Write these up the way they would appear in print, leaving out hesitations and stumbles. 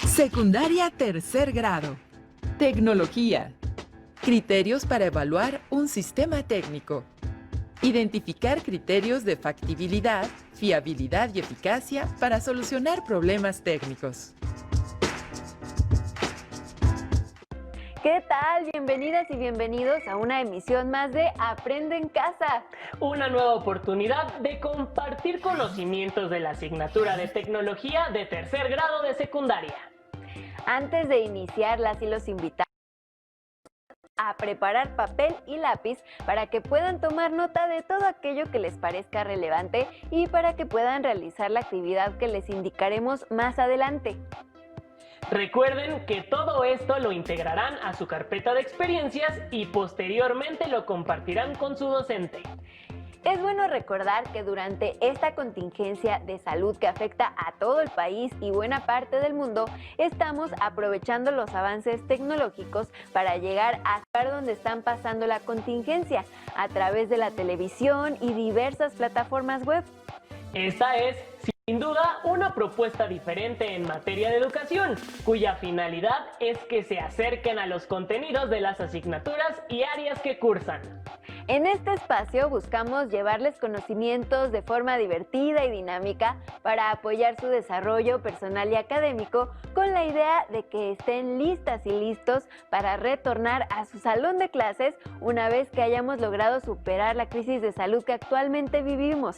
Secundaria tercer grado. Tecnología. Criterios para evaluar un sistema técnico. Identificar criterios de factibilidad, fiabilidad y eficacia para solucionar problemas técnicos. ¿Qué tal? Bienvenidas y bienvenidos a una emisión más de Aprende en casa. Una nueva oportunidad de compartir conocimientos de la asignatura de Tecnología de tercer grado de secundaria. Antes de iniciar, las y los invitamos a preparar papel y lápiz para que puedan tomar nota de todo aquello que les parezca relevante y para que puedan realizar la actividad que les indicaremos más adelante. Recuerden que todo esto lo integrarán a su carpeta de experiencias y posteriormente lo compartirán con su docente. Es bueno recordar que durante esta contingencia de salud que afecta a todo el país y buena parte del mundo, estamos aprovechando los avances tecnológicos para llegar hasta donde están pasando la contingencia, a través de la televisión y diversas plataformas web. Esta es, sin duda, una propuesta diferente en materia de educación, cuya finalidad es que se acerquen a los contenidos de las asignaturas y áreas que cursan. En este espacio buscamos llevarles conocimientos de forma divertida y dinámica para apoyar su desarrollo personal y académico, con la idea de que estén listas y listos para retornar a su salón de clases una vez que hayamos logrado superar la crisis de salud que actualmente vivimos.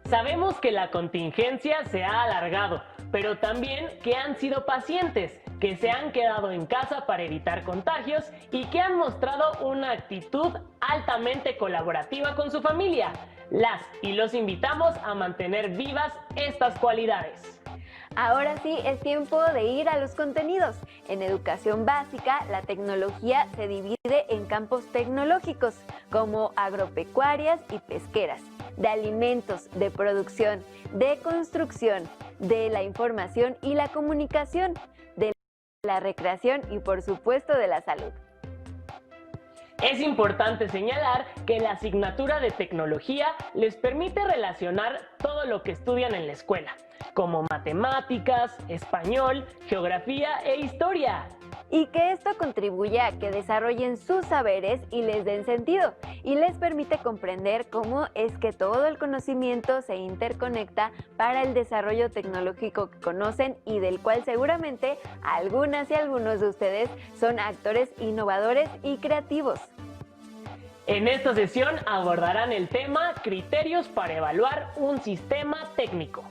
Sabemos que la contingencia se ha alargado, pero también que han sido pacientes, que se han quedado en casa para evitar contagios y que han mostrado una actitud altamente colaborativa con su familia. Las y los invitamos a mantener vivas estas cualidades. Ahora sí, es tiempo de ir a los contenidos. En educación básica, la tecnología se divide en campos tecnológicos, como agropecuarias y pesqueras, de alimentos, de producción, de construcción, de la información y la comunicación, de la recreación y, por supuesto, de la salud. Es importante señalar que la asignatura de tecnología les permite relacionar todo lo que estudian en la escuela, como matemáticas, español, geografía e historia. Y que esto contribuye a que desarrollen sus saberes y les den sentido, y les permite comprender cómo es que todo el conocimiento se interconecta para el desarrollo tecnológico que conocen y del cual seguramente algunas y algunos de ustedes son actores innovadores y creativos. En esta sesión abordarán el tema Criterios para evaluar un sistema técnico.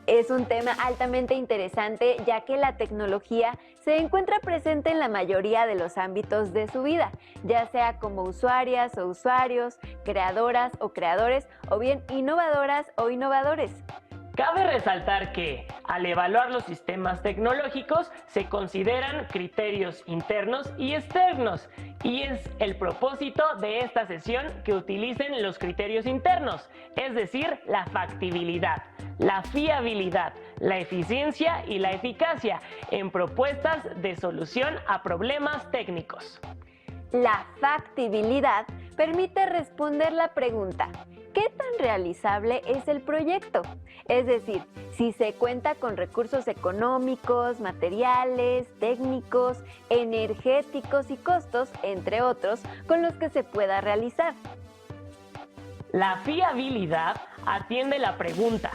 Es un tema altamente interesante, ya que la tecnología se encuentra presente en la mayoría de los ámbitos de su vida, ya sea como usuarias o usuarios, creadoras o creadores, o bien innovadoras o innovadores. Cabe resaltar que, al evaluar los sistemas tecnológicos, se consideran criterios internos y externos, y es el propósito de esta sesión que utilicen los criterios internos, es decir, la factibilidad, la fiabilidad, la eficiencia y la eficacia en propuestas de solución a problemas técnicos. La factibilidad permite responder la pregunta: ¿qué tan realizable es el proyecto? Es decir, si se cuenta con recursos económicos, materiales, técnicos, energéticos y costos, entre otros, con los que se pueda realizar. La fiabilidad atiende la pregunta: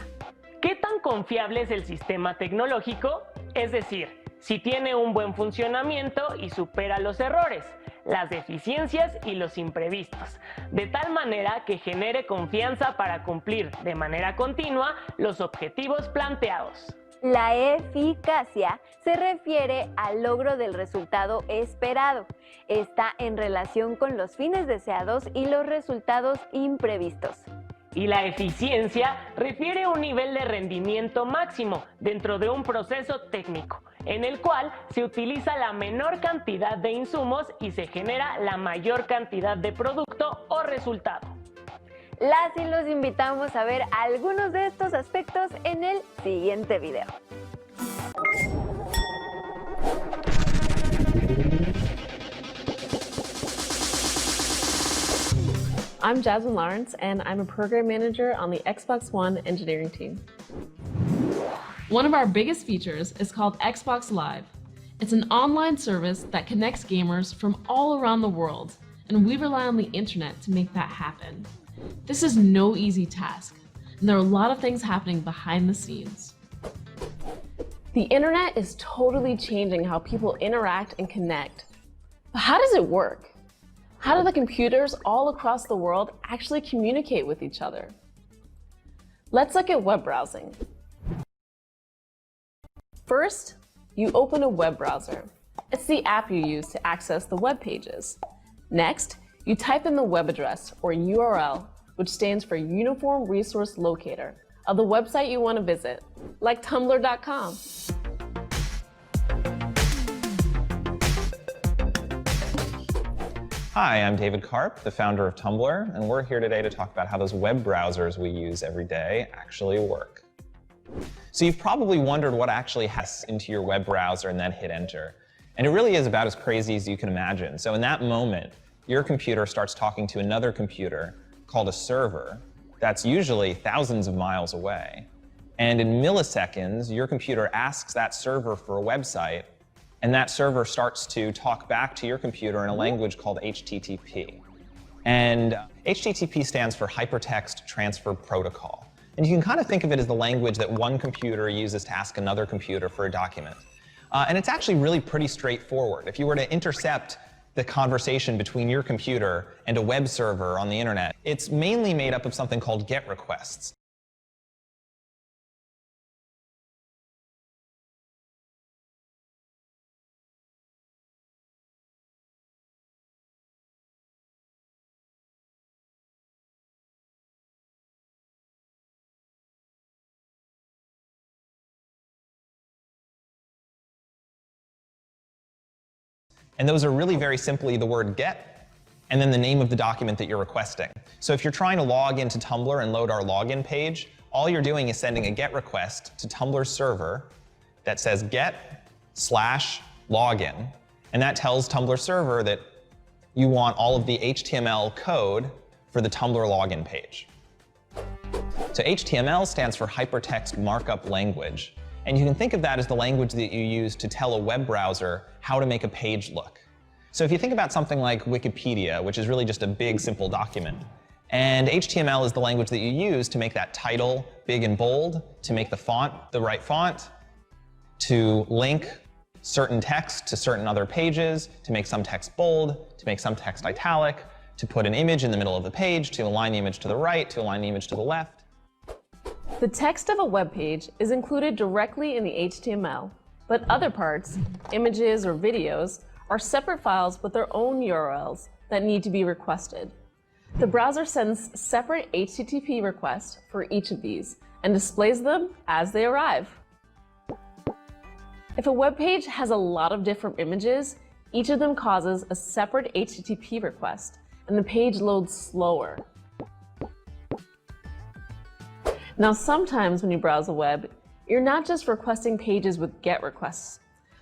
¿qué tan confiable es el sistema tecnológico? Es decir, si tiene un buen funcionamiento y supera los errores, las deficiencias y los imprevistos, de tal manera que genere confianza para cumplir de manera continua los objetivos planteados. La eficacia se refiere al logro del resultado esperado. Está en relación con los fines deseados y los resultados imprevistos. Y la eficiencia refiere a un nivel de rendimiento máximo dentro de un proceso técnico, en el cual se utiliza la menor cantidad de insumos y se genera la mayor cantidad de producto o resultado. Las y los invitamos a ver algunos de estos aspectos en el siguiente video. I'm Jasmine Lawrence, and I'm a program manager on the Xbox One engineering team. One of our biggest features is called Xbox Live. It's an online service that connects gamers from all around the world, and we rely on the internet to make that happen. This is no easy task, and there are a lot of things happening behind the scenes. The internet is totally changing how people interact and connect. But how does it work? How do the computers all across the world actually communicate with each other? Let's look at web browsing. First, you open a web browser. It's the app you use to access the web pages. Next, you type in the web address, or URL, which stands for Uniform Resource Locator, of the website you want to visit, like tumblr.com. Hi, I'm David Karp, the founder of Tumblr, and we're here today to talk about how those web browsers we use every day actually work. So you've probably wondered what actually has into your web browser and then hit enter. And it really is about as crazy as you can imagine. So in that moment, your computer starts talking to another computer called a server that's usually thousands of miles away. And in milliseconds, your computer asks that server for a website, and that server starts to talk back to your computer in a language called HTTP. And HTTP stands for Hypertext Transfer Protocol. And you can kind of think of it as the language that one computer uses to ask another computer for a document. And it's actually really pretty straightforward. If you were to intercept the conversation between your computer and a web server on the internet, it's mainly made up of something called GET requests. And those are really very simply the word get and then the name of the document that you're requesting. So if you're trying to log into Tumblr and load our login page, all you're doing is sending a GET request to Tumblr's server that says get/login. And that tells Tumblr server that you want all of the HTML code for the Tumblr login page. So HTML stands for Hypertext Markup Language. And you can think of that as the language that you use to tell a web browser how to make a page look. So if you think about something like Wikipedia, which is really just a big, simple document, and HTML is the language that you use to make that title big and bold, to make the font the right font, to link certain text to certain other pages, to make some text bold, to make some text italic, to put an image in the middle of the page, to align the image to the right, to align the image to the left. The text of a web page is included directly in the HTML, but other parts, images or videos, are separate files with their own URLs that need to be requested. The browser sends separate HTTP requests for each of these and displays them as they arrive. If a web page has a lot of different images, each of them causes a separate HTTP request, and the page loads slower. Now, sometimes when you browse the web, you're not just requesting pages with GET requests.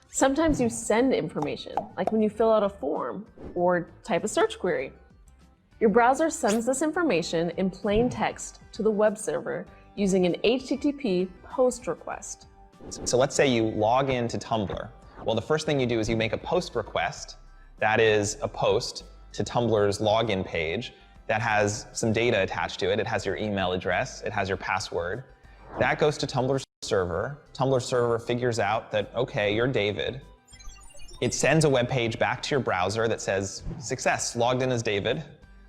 Sometimes you send information, like when you fill out a form or type a search query. Your browser sends this information in plain text to the web server using an HTTP POST request. So let's say you log into Tumblr. Well, the first thing you do is you make a POST request. That is a post to Tumblr's login page that has some data attached to it. It has your email address, it has your password. That goes to Tumblr's server. Tumblr server figures out that, okay, you're David. It sends a web page back to your browser that says, success, logged in as David.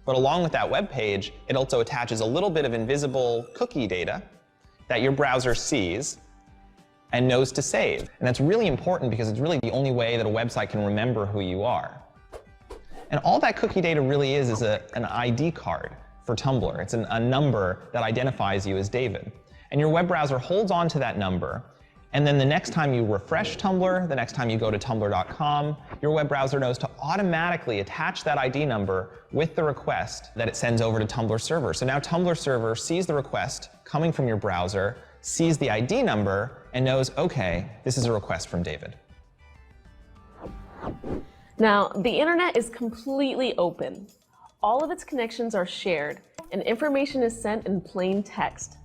But along with that web page, it also attaches a little bit of invisible cookie data that your browser sees and knows to save. And that's really important because it's really the only way that a website can remember who you are. And all that cookie data really is an ID card for Tumblr. It's a number that identifies you as David. And your web browser holds on to that number And then the next time you refresh Tumblr, the next time you go to tumblr.com, your web browser knows to automatically attach that ID number with the request that it sends over to Tumblr server. So now Tumblr server sees the request coming from your browser, sees the ID number, and knows, okay, this is a request from David. Now, the internet is completely open. All of its connections are shared, and information is sent in plain text.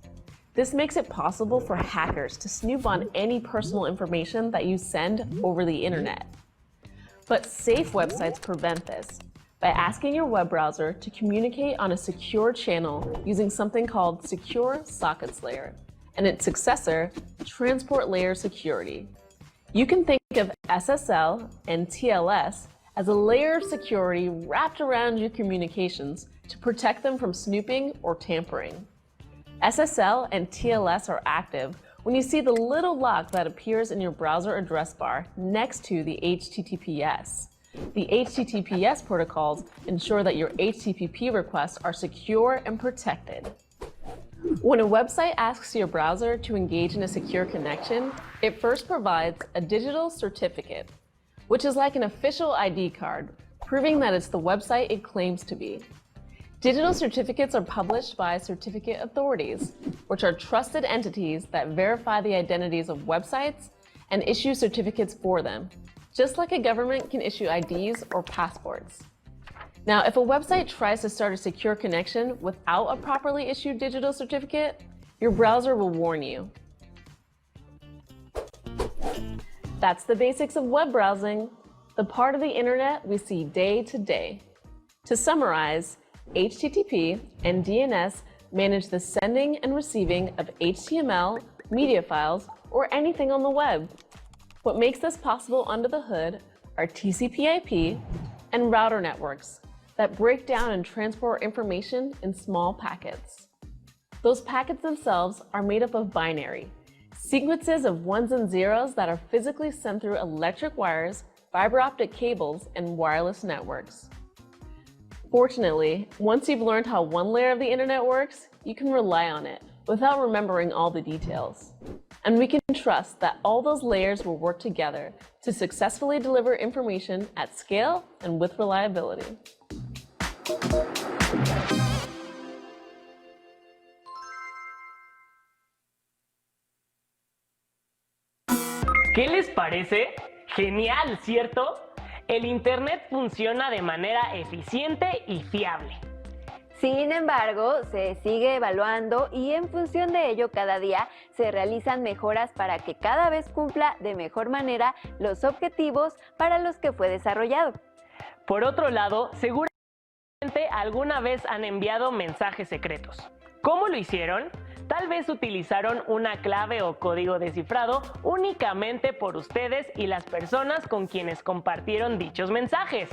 This makes it possible for hackers to snoop on any personal information that you send over the internet. But safe websites prevent this by asking your web browser to communicate on a secure channel using something called Secure Sockets Layer and its successor, Transport Layer Security. You can think of SSL and TLS as a layer of security wrapped around your communications to protect them from snooping or tampering. SSL and TLS are active when you see the little lock that appears in your browser address bar next to the HTTPS. The HTTPS protocols ensure that your HTTP requests are secure and protected. When a website asks your browser to engage in a secure connection, it first provides a digital certificate, which is like an official ID card, proving that it's the website it claims to be. Digital certificates are published by certificate authorities, which are trusted entities that verify the identities of websites and issue certificates for them, just like a government can issue IDs or passports. Now, if a website tries to start a secure connection without a properly issued digital certificate, your browser will warn you. That's the basics of web browsing, the part of the internet we see day to day. To summarize, HTTP and DNS manage the sending and receiving of HTML, media files, or anything on the web. What makes this possible under the hood are TCP/IP and router networks that break down and transport information in small packets. Those packets themselves are made up of binary, sequences of ones and zeros that are physically sent through electric wires, fiber optic cables, and wireless networks. Fortunately, once you've learned how one layer of the internet works, you can rely on it without remembering all the details. And we can trust that all those layers will work together to successfully deliver information at scale and with reliability. ¿Qué les parece? Genial, ¿cierto? El Internet funciona de manera eficiente y fiable. Sin embargo, se sigue evaluando y en función de ello cada día se realizan mejoras para que cada vez cumpla de mejor manera los objetivos para los que fue desarrollado. Por otro lado, seguramente alguna vez han enviado mensajes secretos. ¿Cómo lo hicieron? Tal vez utilizaron una clave o código descifrado únicamente por ustedes y las personas con quienes compartieron dichos mensajes.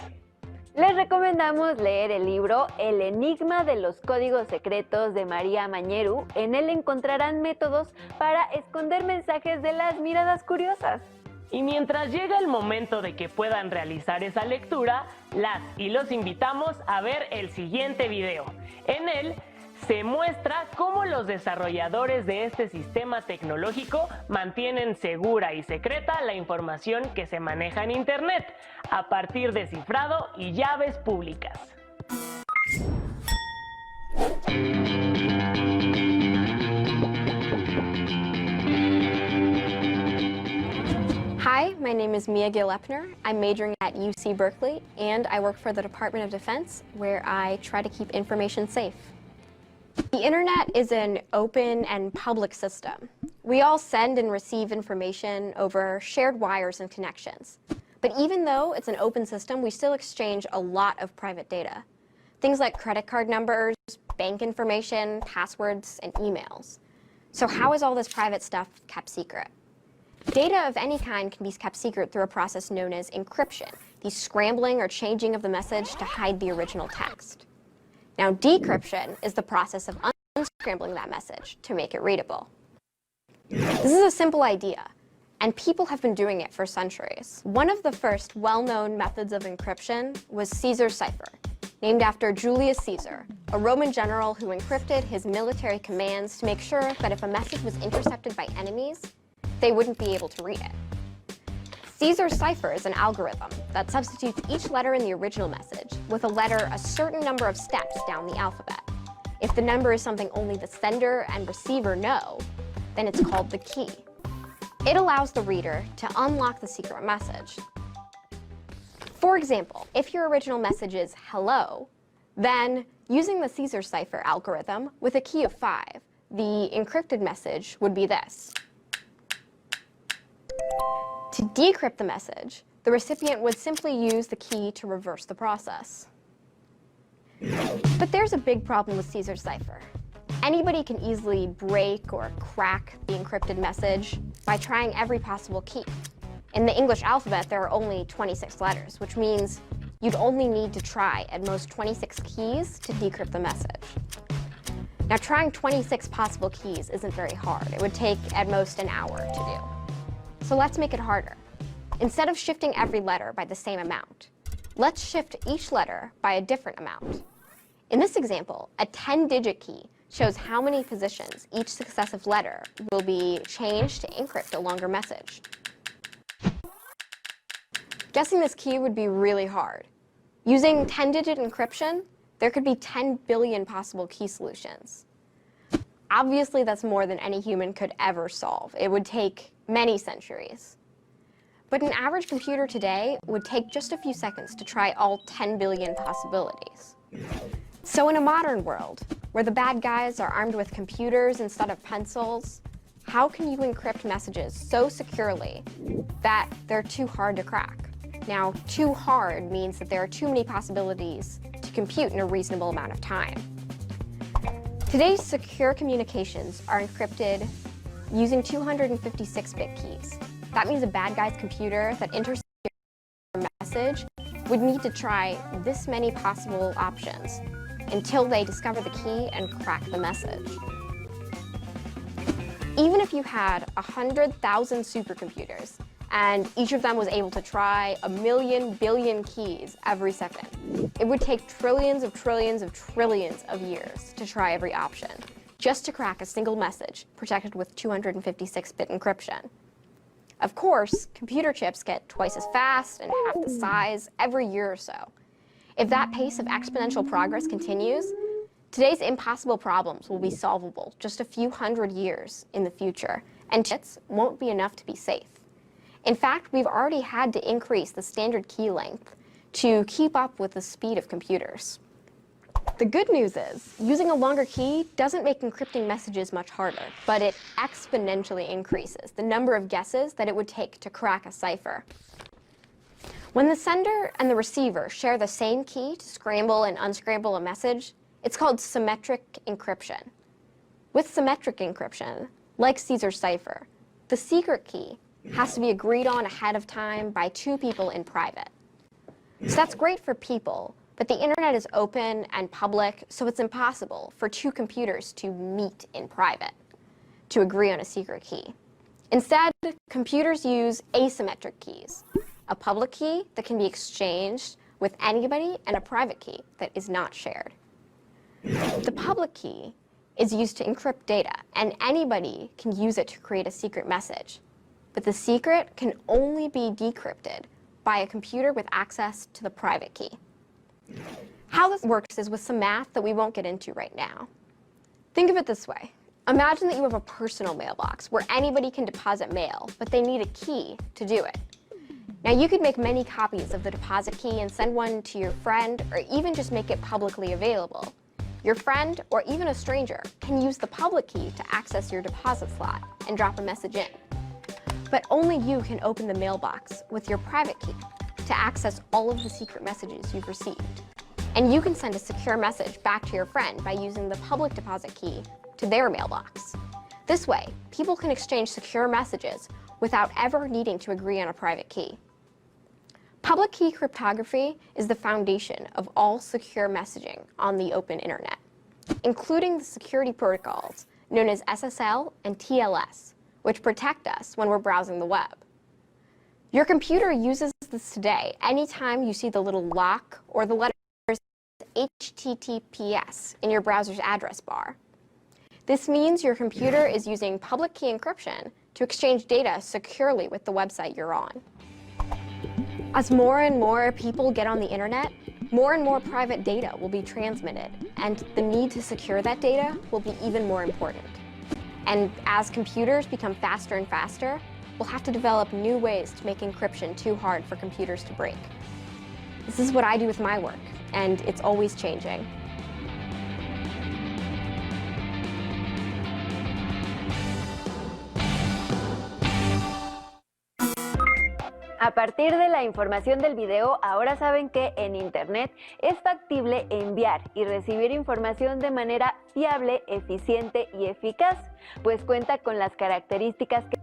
Les recomendamos leer el libro El enigma de los códigos secretos de María Mañeru. En él encontrarán métodos para esconder mensajes de las miradas curiosas. Y mientras llega el momento de que puedan realizar esa lectura, las y los invitamos a ver el siguiente video. En él se muestra cómo los desarrolladores de este sistema tecnológico mantienen segura y secreta la información que se maneja en Internet a partir de cifrado y llaves públicas. Hi, my name is Mia Gill-Epner. I'm majoring at UC Berkeley, and I work for the Department of Defense, where I try to keep information safe. The internet is an open and public system. We all send and receive information over shared wires and connections. But even though it's an open system, we still exchange a lot of private data. Things like credit card numbers, bank information, passwords, and emails. So how is all this private stuff kept secret? Data of any kind can be kept secret through a process known as encryption, the scrambling or changing of the message to hide the original text. Now, decryption is the process of unscrambling that message to make it readable. This is a simple idea, and people have been doing it for centuries. One of the first well-known methods of encryption was Caesar's cipher, named after Julius Caesar, a Roman general who encrypted his military commands to make sure that if a message was intercepted by enemies, they wouldn't be able to read it. Caesar's cipher is an algorithm that substitutes each letter in the original message with a letter a certain number of steps down the alphabet. If the number is something only the sender and receiver know, then it's called the key. It allows the reader to unlock the secret message. For example, if your original message is hello, then using the Caesar cipher algorithm with a key of 5, the encrypted message would be this. To decrypt the message, the recipient would simply use the key to reverse the process. But there's a big problem with Caesar cipher. Anybody can easily break or crack the encrypted message by trying every possible key. In the English alphabet, there are only 26 letters, which means you'd only need to try at most 26 keys to decrypt the message. Now, trying 26 possible keys isn't very hard. It would take at most an hour to do. So let's make it harder. Instead of shifting every letter by the same amount, let's shift each letter by a different amount. In this example, a 10-digit key shows how many positions each successive letter will be changed to encrypt a longer message. Guessing this key would be really hard. Using 10-digit encryption, there could be 10 billion possible key solutions. Obviously, that's more than any human could ever solve. It would take many centuries. But an average computer today would take just a few seconds to try all 10 billion possibilities. So in a modern world, where the bad guys are armed with computers instead of pencils, how can you encrypt messages so securely that they're too hard to crack? Now, too hard means that there are too many possibilities to compute in a reasonable amount of time. Today's secure communications are encrypted using 256-bit keys. That means a bad guy's computer that enters your message would need to try this many possible options until they discover the key and crack the message. Even if you had 100,000 supercomputers, and each of them was able to try 1,000,000 billion keys every second, it would take trillions of trillions of trillions of years to try every option, just to crack a single message protected with 256-bit encryption. Of course, computer chips get twice as fast and half the size every year or so. If that pace of exponential progress continues, today's impossible problems will be solvable just a few hundred years in the future, and chips won't be enough to be safe. In fact, we've already had to increase the standard key length to keep up with the speed of computers. The good news is, using a longer key doesn't make encrypting messages much harder, but it exponentially increases the number of guesses that it would take to crack a cipher. When the sender and the receiver share the same key to scramble and unscramble a message, it's called symmetric encryption. With symmetric encryption, like Caesar's cipher, the secret key has to be agreed on ahead of time by 2 people in private. So that's great for people, but the internet is open and public, so it's impossible for 2 computers to meet in private to agree on a secret key. Instead, computers use asymmetric keys, a public key that can be exchanged with anybody and a private key that is not shared. The public key is used to encrypt data, and anybody can use it to create a secret message. But the secret can only be decrypted by a computer with access to the private key. How this works is with some math that we won't get into right now. Think of it this way. Imagine that you have a personal mailbox where anybody can deposit mail, but they need a key to do it. Now, you could make many copies of the deposit key and send one to your friend, or even just make it publicly available. Your friend, or even a stranger, can use the public key to access your deposit slot and drop a message in. But only you can open the mailbox with your private key to access all of the secret messages you've received. And you can send a secure message back to your friend by using the public deposit key to their mailbox. This way, people can exchange secure messages without ever needing to agree on a private key. Public key cryptography is the foundation of all secure messaging on the open internet, including the security protocols known as SSL and TLS, which protect us when we're browsing the web. Your computer uses this today anytime you see the little lock or the letters HTTPS in your browser's address bar. This means your computer is using public key encryption to exchange data securely with the website you're on. As more and more people get on the internet, more and more private data will be transmitted, and the need to secure that data will be even more important. And as computers become faster and faster, we'll have to develop new ways to make encryption too hard for computers to break. This is what I do with my work, and it's always changing. A partir de la información del video, ahora saben que en Internet es factible enviar y recibir información de manera fiable, eficiente y eficaz, pues cuenta con las características que...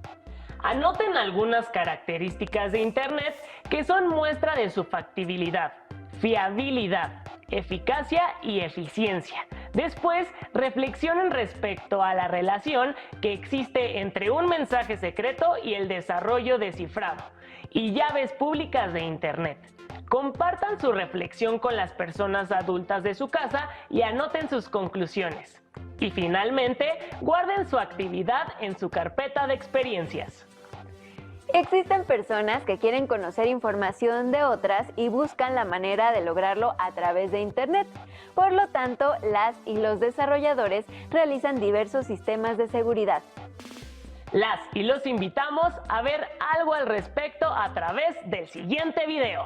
Anoten algunas características de Internet que son muestra de su factibilidad, fiabilidad, eficacia y eficiencia. Después, reflexionen respecto a la relación que existe entre un mensaje secreto y el desarrollo de cifrado y llaves públicas de Internet. Compartan su reflexión con las personas adultas de su casa y anoten sus conclusiones. Y finalmente, guarden su actividad en su carpeta de experiencias. Existen personas que quieren conocer información de otras y buscan la manera de lograrlo a través de Internet. Por lo tanto, las y los desarrolladores realizan diversos sistemas de seguridad. Las y los invitamos a ver algo al respecto a través del siguiente video.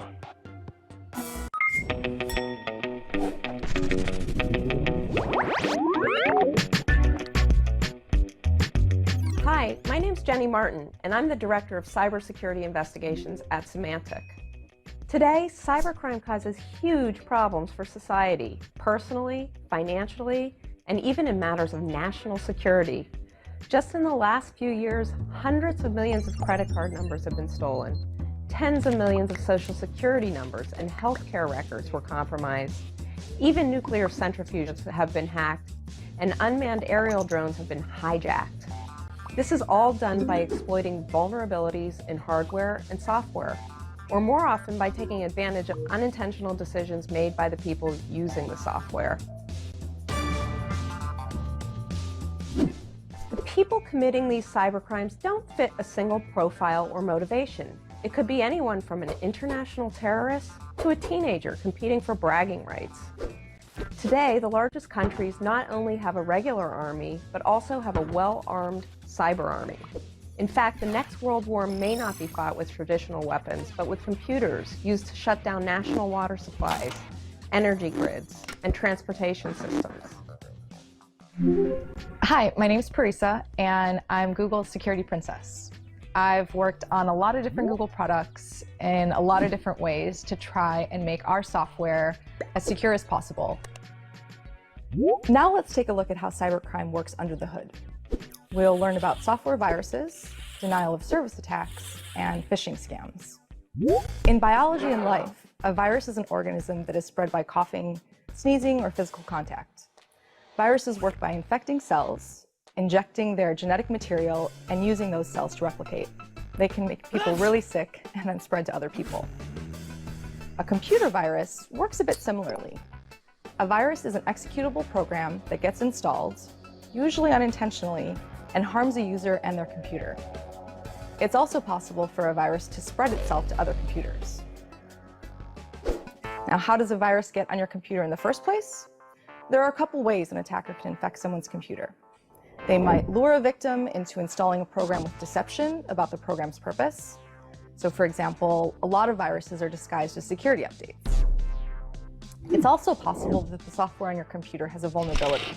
Hi, my name's Jenny Martin, and I'm the Director of Cybersecurity Investigations at Symantec. Today, cybercrime causes huge problems for society, personally, financially, and even in matters of national security. Just in the last few years, hundreds of millions of credit card numbers have been stolen. Tens of millions of social security numbers and healthcare records were compromised. Even nuclear centrifuges have been hacked, and unmanned aerial drones have been hijacked. This is all done by exploiting vulnerabilities in hardware and software, or more often by taking advantage of unintentional decisions made by the people using the software. The people committing these cybercrimes don't fit a single profile or motivation. It could be anyone from an international terrorist to a teenager competing for bragging rights. Today, the largest countries not only have a regular army, but also have a well-armed cyber army. In fact, the next world war may not be fought with traditional weapons, but with computers used to shut down national water supplies, energy grids, and transportation systems. Hi, my name is Parisa, and I'm Google's security princess. I've worked on a lot of different Google products in a lot of different ways to try and make our software as secure as possible. Now let's take a look at how cybercrime works under the hood. We'll learn about software viruses, denial of service attacks, and phishing scams. In biology and life, a virus is an organism that is spread by coughing, sneezing, or physical contact. Viruses work by infecting cells, injecting their genetic material, and using those cells to replicate. They can make people really sick and then spread to other people. A computer virus works a bit similarly. A virus is an executable program that gets installed, usually unintentionally, and harms a user and their computer. It's also possible for a virus to spread itself to other computers. Now, how does a virus get on your computer in the first place? There are a couple ways an attacker can infect someone's computer. They might lure a victim into installing a program with deception about the program's purpose. So, for example, a lot of viruses are disguised as security updates. It's also possible that the software on your computer has a vulnerability,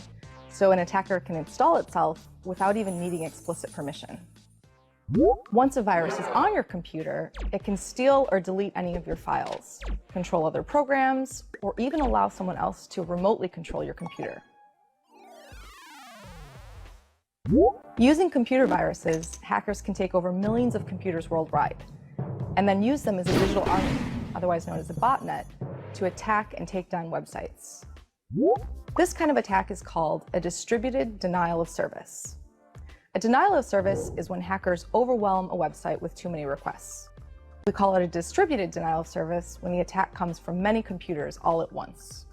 so an attacker can install itself without even needing explicit permission. Once a virus is on your computer, it can steal or delete any of your files, control other programs, or even allow someone else to remotely control your computer. Using computer viruses, hackers can take over millions of computers worldwide, and then use them as a digital army, otherwise known as a botnet, to attack and take down websites. This kind of attack is called a distributed denial of service. A denial of service is when hackers overwhelm a website with too many requests. We call it a distributed denial of service when the attack comes from many computers all at once.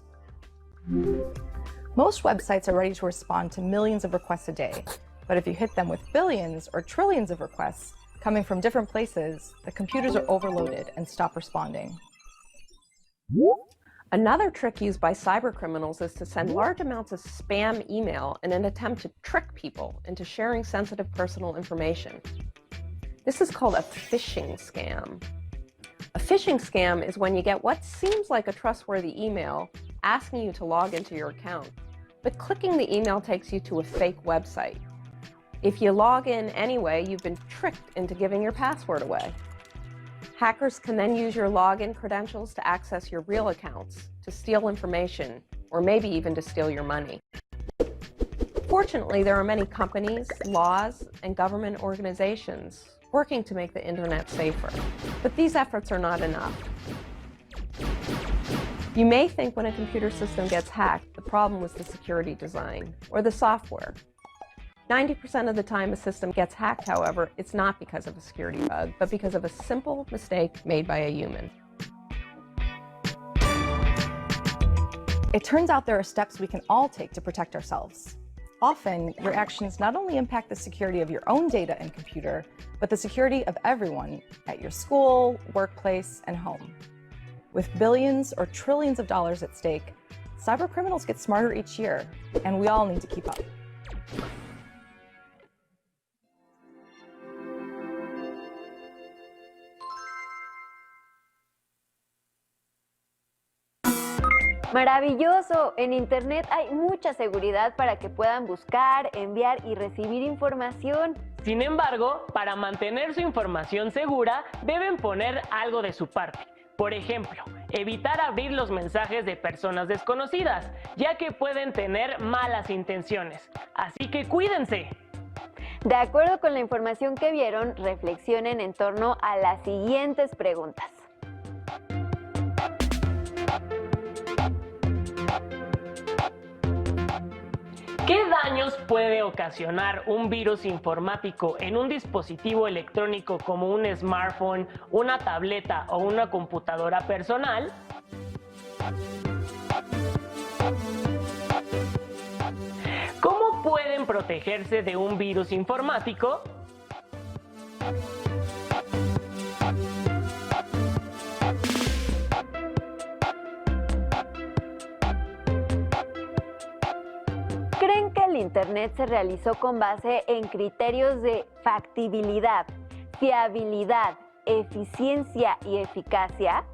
Most websites are ready to respond to millions of requests a day, but if you hit them with billions or trillions of requests coming from different places, the computers are overloaded and stop responding. Another trick used by cybercriminals is to send large amounts of spam email in an attempt to trick people into sharing sensitive personal information. This is called a phishing scam. A phishing scam is when you get what seems like a trustworthy email asking you to log into your account, but clicking the email takes you to a fake website. If you log in anyway, you've been tricked into giving your password away. Hackers can then use your login credentials to access your real accounts, to steal information, or maybe even to steal your money. Fortunately, there are many companies, laws, and government organizations working to make the internet safer, but these efforts are not enough. You may think when a computer system gets hacked, the problem was the security design or the software. 90% of the time a system gets hacked, however, it's not because of a security bug, but because of a simple mistake made by a human. It turns out there are steps we can all take to protect ourselves. Often, your actions not only impact the security of your own data and computer, but the security of everyone at your school, workplace, and home. With billions or trillions of dollars at stake, cybercriminals get smarter each year, and we all need to keep up. ¡Maravilloso! En Internet hay mucha seguridad para que puedan buscar, enviar y recibir información. Sin embargo, para mantener su información segura, deben poner algo de su parte. Por ejemplo, evitar abrir los mensajes de personas desconocidas, ya que pueden tener malas intenciones. Así que cuídense. De acuerdo con la información que vieron, reflexionen en torno a las siguientes preguntas. ¿Qué daños puede ocasionar un virus informático en un dispositivo electrónico como un smartphone, una tableta o una computadora personal? ¿Cómo pueden protegerse de un virus informático? ¿Creen que el Internet se realizó con base en criterios de factibilidad, fiabilidad, eficiencia y eficacia?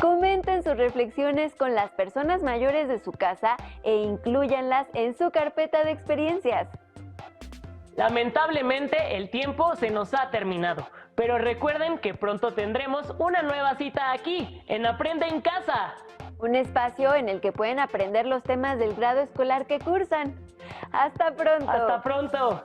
Comenten sus reflexiones con las personas mayores de su casa e inclúyanlas en su carpeta de experiencias. Lamentablemente el tiempo se nos ha terminado, pero recuerden que pronto tendremos una nueva cita aquí, en Aprende en Casa. Un espacio en el que pueden aprender los temas del grado escolar que cursan. ¡Hasta pronto! ¡Hasta pronto!